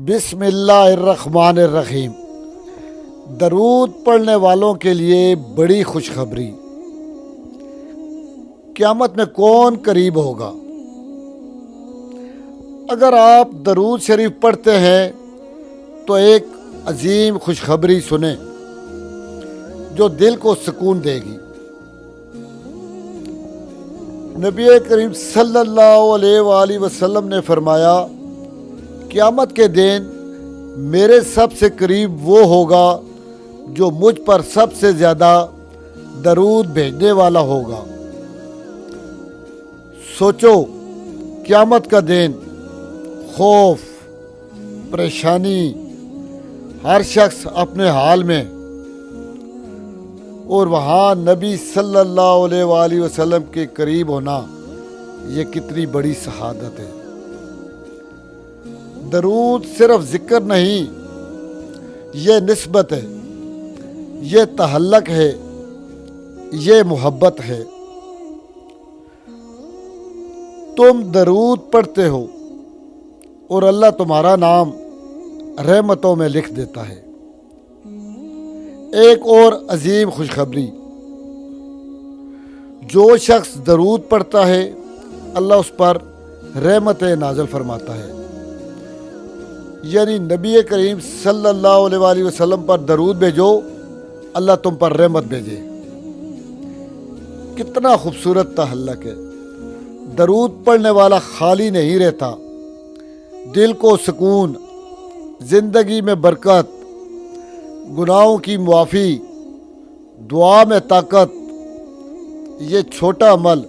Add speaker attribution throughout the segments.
Speaker 1: بسم اللہ الرحمن الرحیم۔ درود پڑھنے والوں کے لیے بڑی خوشخبری۔ قیامت میں کون قریب ہوگا؟ اگر آپ درود شریف پڑھتے ہیں تو ایک عظیم خوشخبری سنیں جو دل کو سکون دے گی۔ نبی کریم صلی اللہ علیہ وآلہ وسلم نے فرمایا، قیامت کے دن میرے سب سے قریب وہ ہوگا جو مجھ پر سب سے زیادہ درود بھیجنے والا ہوگا۔ سوچو، قیامت کا دن، خوف، پریشانی، ہر شخص اپنے حال میں، اور وہاں نبی صلی اللہ علیہ وآلہ وسلم کے قریب ہونا، یہ کتنی بڑی سعادت ہے۔ درود صرف ذکر نہیں، یہ نسبت ہے، یہ تعلق ہے، یہ محبت ہے۔ تم درود پڑھتے ہو اور اللہ تمہارا نام رحمتوں میں لکھ دیتا ہے۔ ایک اور عظیم خوشخبری، جو شخص درود پڑھتا ہے اللہ اس پر رحمتیں نازل فرماتا ہے۔ یعنی نبی کریم صلی اللہ علیہ وآلہ وسلم پر درود بھیجو، اللہ تم پر رحمت بھیجے۔ کتنا خوبصورت تعلق ہے۔ درود پڑھنے والا خالی نہیں رہتا، دل کو سکون، زندگی میں برکت، گناہوں کی معافی، دعا میں طاقت۔ یہ چھوٹا عمل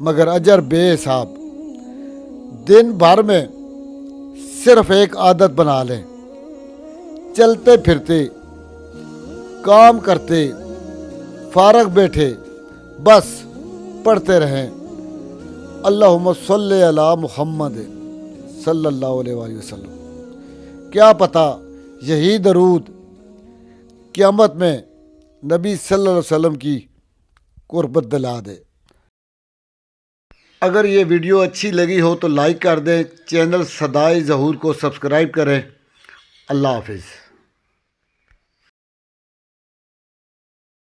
Speaker 1: مگر اجر بے حساب۔ دن بھر میں صرف ایک عادت بنا لیں، چلتے پھرتے، کام کرتے، فارغ بیٹھے، بس پڑھتے رہیں، اللہم صلی علی محمد صلی اللہ علیہ وآلہ وسلم۔ کیا پتہ یہی درود قیامت میں نبی صلی اللہ علیہ وسلم کی قربت دلا دے۔ اگر یہ ویڈیو اچھی لگی ہو تو لائک کر دیں، چینل صدائے ظہور کو سبسکرائب کریں۔ اللہ حافظ۔